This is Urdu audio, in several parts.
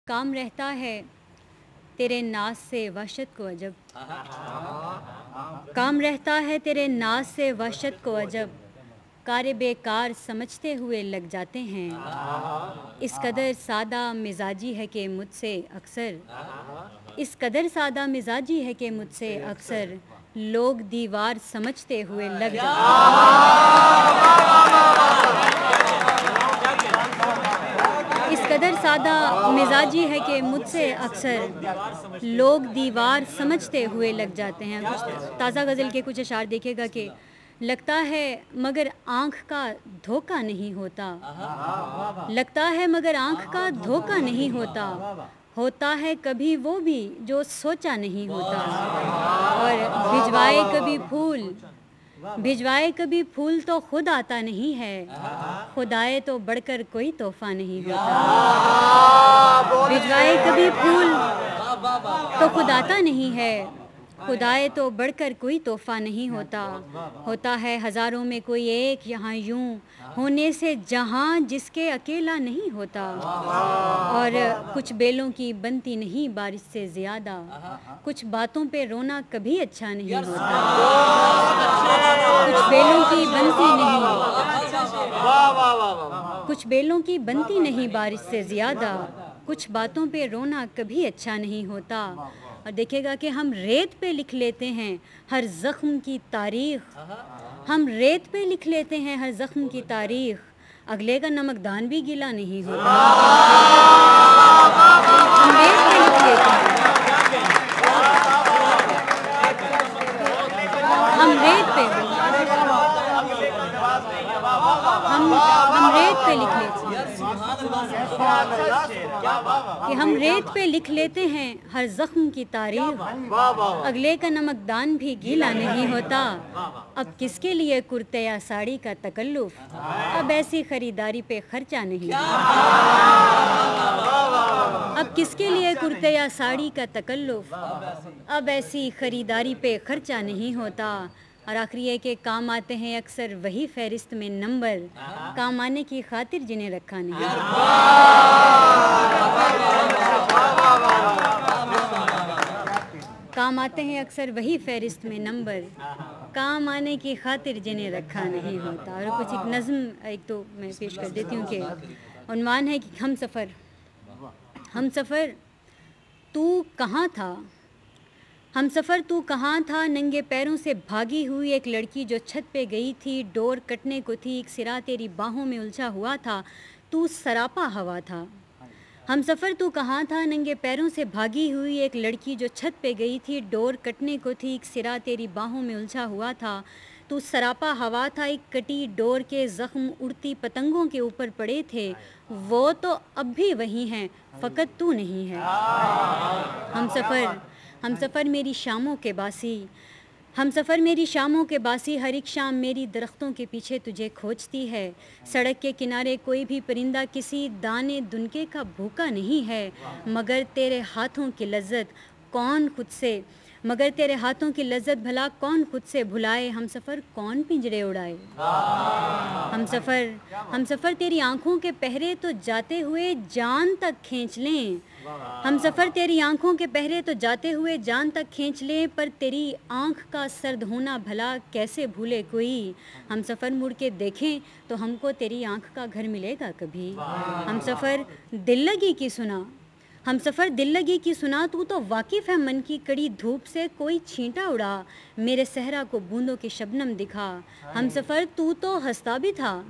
کام رہتا ہے تیرے ناز سے وحشت کو عجب، کام رہتا ہے تیرے ناز سے وحشت کو عجب، کار بیکار سمجھتے ہوئے لگ جاتے ہیں، اس قدر سادہ مزاجی ہے کہ مجھ سے اکثر، اس قدر سادہ مزاجی ہے کہ مجھ سے اکثر لوگ دیوار سمجھتے ہوئے لگ جاتے ہیں، اس قدر سادہ مزاجی ہے کہ مجھ سے اکثر لوگ دیوار سمجھتے ہوئے لگ جاتے ہیں۔ تازہ غزل کے کچھ اشعار دیکھے گا کہ لگتا ہے مگر آنکھ کا دھوکہ نہیں ہوتا، لگتا ہے مگر آنکھ کا دھوکہ نہیں ہوتا، ہوتا ہے کبھی وہ بھی جو سوچا نہیں ہوتا، اور بھجوائے کبھی پھول، بھجوائے کبھی پھول تو خود آتا نہیں ہے، خدائے تو بڑھ کر کوئی تحفہ نہیں ہوتا، بھجوائے کبھی پھول تو خود آتا نہیں ہے، خدائے تو بڑھ کر کوئی تحفہ نہیں ہوتا، ہوتا ہے ہزاروں میں کوئی ایک یہاں یوں ہونے سے جہاں جس کے اکیلا نہیں ہوتا، اور کچھ بیلوں کی بنتی نہیں بارش سے زیادہ، کچھ باتوں پہ رونا کبھی اچھا نہیں ہوتا، کچھ بیلوں کی بنتی نہیں، کچھ بیلوں کی بنتی نہیں بارش سے زیادہ، کچھ باتوں پہ رونا کبھی اچھا نہیں ہوتا، اور دیکھے گا کہ ہم ریت پہ لکھ لیتے ہیں ہر زخم کی تاریخ، ہم ریت پہ لکھ لیتے ہیں ہر زخم کی تاریخ، اگلے کا نمکدان بھی گیلا نہیں ہوتا، ہم ریت پہ لکھ لیتے ہیں، ہم ریت پہ ہم ریت پہ لکھ لیتے ہیں کہ ہم ریت پہ لکھ لیتے ہیں ہر زخم کی تاریخ، اگلے کا نمکدان بھی گیلا نہیں ہوتا، اب کس کے لیے کرتے یا ساڑی کا تکلف، اب ایسی خریداری پہ خرچہ نہیں، اب کس کے لیے کرتے یا ساڑی کا تکلف، اب ایسی خریداری پہ خرچہ نہیں ہوتا، اور آخری ہے کہ کام آتے ہیں اکثر وہی فہرست میں نمبر، کام آنے کی خاطر جنہیں رکھا نہیں، کام آتے ہیں اکثر وہی فہرست میں نمبر، کام آنے کی خاطر جنہیں رکھا نہیں ہوتا، اور کچھ ایک نظم ایک تو میں پیش کر دیتی ہوں کہ عنوان ہے کہ ہم سفر، ہم سفر تو کہاں تھا، ہم سفر تو کہاں تھا، ننگے پیروں سے بھاگی ہوئی ایک لڑکی جو چھت پہ گئی تھی، ڈور کٹنے کو تھی، ایک سرا تیری باہوں میں الجھا ہوا تھا، تو سراپا ہوا تھا، ہم سفر تو کہاں تھا، ننگے پیروں سے بھاگی ہوئی ایک لڑکی جو چھت پہ گئی تھی، ڈور کٹنے کو تھی، ایک سرا تیری باہوں میں الجھا ہوا تھا، تو سراپا ہوا تھا، ایک کٹی ڈور کے زخم اڑتی پتنگوں کے اوپر پڑے تھے، وہ تو اب بھی وہی ہیں، فقط تو نہیں ہے، ہم سفر میری شاموں کے باسی، ہم سفر میری شاموں کے باسی، ہر ایک شام میری درختوں کے پیچھے تجھے کھوجتی ہے، سڑک کے کنارے کوئی بھی پرندہ کسی دانے دنکے کا بھوکا نہیں ہے، مگر تیرے ہاتھوں کی لذت کون خود سے، مگر تیرے ہاتھوں کی لذت بھلا کون خود سے بھلائے، ہم سفر کون پنجرے اڑائے، ہم سفر تیری آنکھوں کے پہرے تو جاتے ہوئے جان تک کھینچ لیں، ہم سفر تیری آنکھوں کے پہرے تو جاتے ہوئے جان تک کھینچ لیں، پر تیری آنکھ کا سرد ہونا بھلا کیسے بھولے کوئی، ہم سفر مڑ کے دیکھیں تو ہم کو تیری آنکھ کا گھر ملے گا کبھی، ہم سفر دل لگی کی سنا، ہم سفر دل لگی کی سنا، تو واقف ہے من کی کڑی دھوپ سے، کوئی چھینٹا اڑا میرے صحرا کو بوندوں کی شبنم دکھا، ہم سفر تو ہنستا بھی تھا،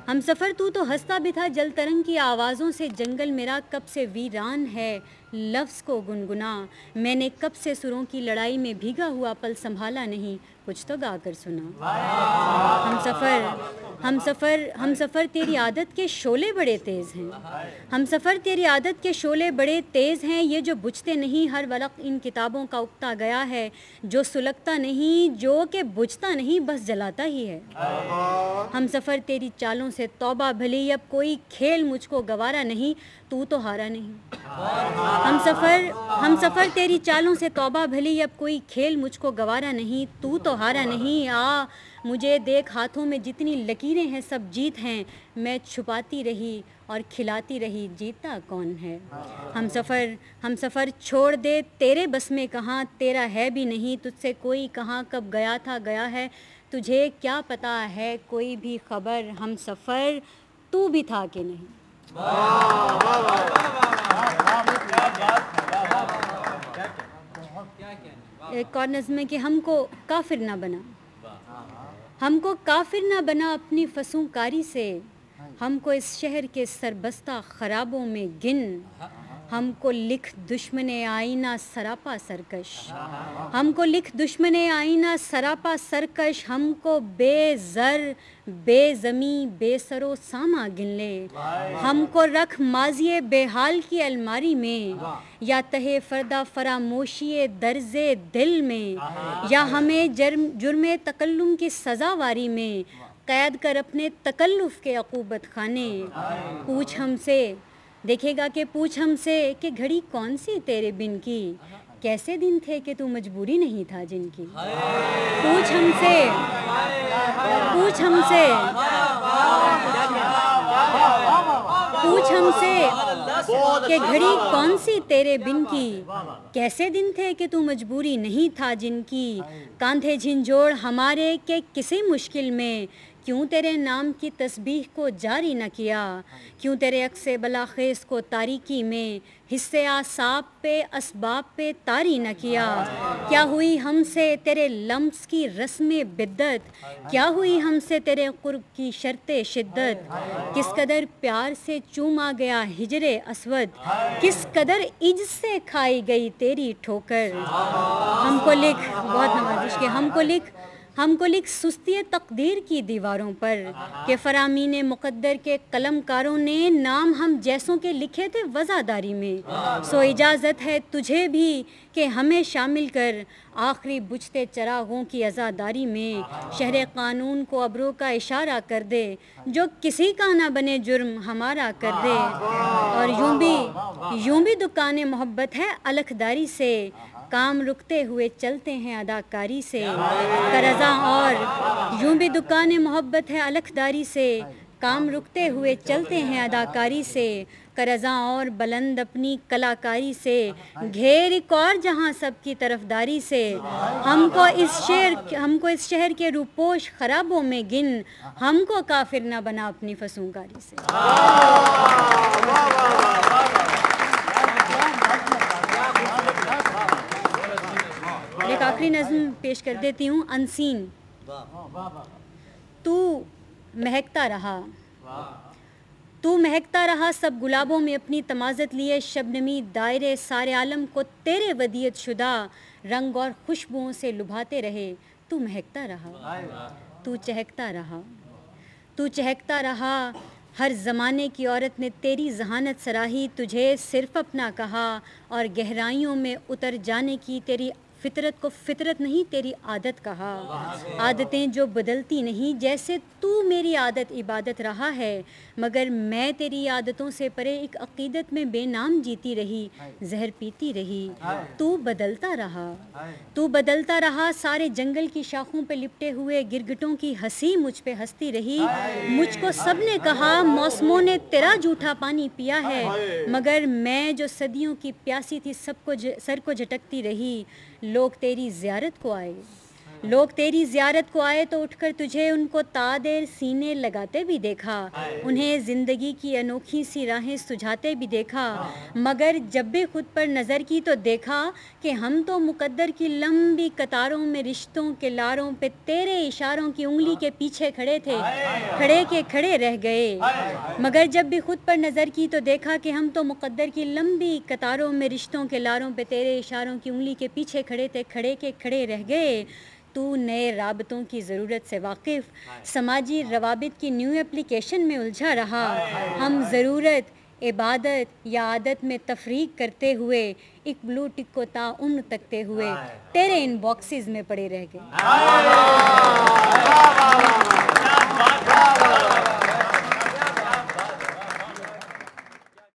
ہم سفر تو ہنستا بھی تھا، جل ترنگ کی آوازوں سے جنگل میرا کب سے ویران ہے، لفظ کو گنگنا میں نے کب سے سروں کی لڑائی میں بھیگا ہوا پل سنبھالا نہیں، کچھ تو گا کر سنا، ہم سفر تیری عادت کے شعلے بڑے تیز ہیں، ہم سفر تیری عادت کے شعلے بڑے تیز ہیں، یہ جو بجھتے نہیں ہر ورق ان کتابوں کا اکتا گیا ہے، جو سلگتا نہیں جو کہ بجھتا نہیں بس جلاتا ہی ہے، ہم سفر تیری چالوں سے توبہ بھلی، اب کوئی کھیل مجھ کو گوارا نہیں، تو ہارا نہیں، ہم سفر تیری چالوں سے توبہ بھلی، اب کوئی کھیل مجھ کو گوارا نہیں، تو ہارا نہیں، آ مجھے دیکھ ہاتھوں میں جتنی لکیریں ہیں سب جیت ہیں، میں چھپاتی رہی اور کھلاتی رہی جیتا کون ہے. ہم سفر چھوڑ دے تیرے بس میں کہاں, تیرا ہے بھی نہیں تجھ سے کوئی کہاں, کب گیا تھا گیا ہے تجھے کیا پتا ہے کوئی بھی خبر, ہم سفر تو بھی تھا کہ نہیں. ایک اور نظم ہے کہ ہم کو کافر نہ بنا, ہم کو کافر نہ بنا اپنی فسونکاری سے, ہم کو اس شہر کے سربستہ خرابوں میں گن, ہم کو لکھ دشمن آئینہ سراپا سرکش, ہم کو لکھ دشمن آئینہ سراپا سرکش, ہم کو بے زر بے زمیں بے سر و ساما گن لے, ہم کو رکھ ماضی بے حال کی الماری میں, یا تہے فردہ فراموشی درز دل میں, یا ہمیں جرم تکلم کی سزاواری میں قید کر اپنے تکلف کے عقوبت خانے. پوچھ ہم سے دیکھے گا کہ پوچھ ہم سے کہ گھڑی کون سی تیرے بن کی, کیسے دن تھے کہ تو مجبوری نہیں تھا جن کی. پوچھ ہم سے پوچھ ہم سے پوچھ ہم سے کہ گھڑی کون سی تیرے بن کی, کیسے دن تھے کہ تو مجبوری نہیں تھا جن کی. کاندھے جھنجھوڑ ہمارے کہ کسی مشکل میں, کیوں تیرے نام کی تسبیح کو جاری نہ کیا, کیوں تیرے عکس بلاخیز کو تاریکی میں حصے آساب پہ اسباب پہ طاری نہ کیا. کیا ہوئی ہم سے تیرے لمس کی رسم بدت, کیا ہوئی ہم سے تیرے قرب کی شرط شدت, کس قدر پیار سے چوما گیا ہجر اسود, کس قدر عجز سے کھائی گئی تیری ٹھوکر. ہم کو لکھ بہت نوازش کے ہم کو لکھ سستی تقدیر کی دیواروں پر, کہ فرامین مقدر کے قلم کاروں نے نام ہم جیسوں کے لکھے تھے وزاداری میں. سو اجازت ہے تجھے بھی کہ ہمیں شامل کر آخری بجھتے چراغوں کی عزاداری میں. شہر قانون کو ابرو کا اشارہ کر دے, جو کسی کا نہ بنے جرم ہمارا کر دے. اور یوں بھی دکان محبت ہے الکداری سے, کام رکتے ہوئے چلتے ہیں اداکاری سے. کرزاں اور یوں بھی دکان محبت ہے الکداری سے, کام رکتے ہوئے چلتے ہیں اداکاری سے. کرزاں اور بلند اپنی کلاکاری سے, گھیر ایک اور جہاں سب کی طرفداری سے. ہم کو اس شہر کے روپوش خرابوں میں گن, ہم کو کافر نہ بنا اپنی فسونکاری سے. ایک آخری نظم پیش کر دیتی ہوں, انسین. تو مہکتا رہا سب گلابوں میں اپنی تمازت لیے, شبنمی دائرے سارے عالم کو تیرے ودیعت شدہ رنگ اور خوشبوؤں سے لبھاتے رہے. تو مہکتا رہا, تو چہکتا رہا, ہر زمانے کی عورت نے تیری ذہانت سراہی. تجھے صرف اپنا کہا اور گہرائیوں میں اتر جانے کی تیری فطرت کو فطرت نہیں تیری عادت کہا. عادتیں جو بدلتی نہیں, جیسے تو میری عادت عبادت رہا ہے, مگر میں تیری عادتوں سے پرے ایک عقیدت میں بے نام جیتی رہی, زہر پیتی رہی. تو بدلتا رہا سارے جنگل کی شاخوں پہ لپٹے ہوئے گرگٹوں کی ہنسی مجھ پہ ہنستی رہی. مجھ کو سب نے کہا موسموں نے تیرا جھوٹا پانی پیا ہے, مگر میں جو صدیوں کی پیاسی تھی سر کو جھٹکتی رہی. لوگ تیری زیارت کو آئے تو اٹھ کر تجھے ان کو تادیر سینے لگاتے بھی دیکھا, انہیں زندگی کی انوکھی سی راہیں سجھاتے بھی دیکھا. مگر جب بھی خود پر نظر کی تو دیکھا کہ ہم تو مقدر کی لمبی قطاروں میں رشتوں کے لاروں پہ تیرے اشاروں کی انگلی کے پیچھے کھڑے تھے, کھڑے کے کھڑے رہ گئے. مگر جب بھی خود پر نظر کی تو دیکھا کہ ہم تو مقدر کی لمبی قطاروں میں رشتوں کے لاروں پہ تیرے اشاروں کی انگلی کے پیچھے کھڑے تھے, کھڑے کے کھڑے رہ گئے. تو نئے رابطوں کی ضرورت سے واقف, سماجی روابط کی نیو ایپلیکیشن میں الجھا رہا. ہم ضرورت, عبادت یا عادت میں تفریق کرتے ہوئے ایک بلو ٹک کو تا عمر تکتے ہوئے تیرے ان باکسز میں پڑے رہ گئے.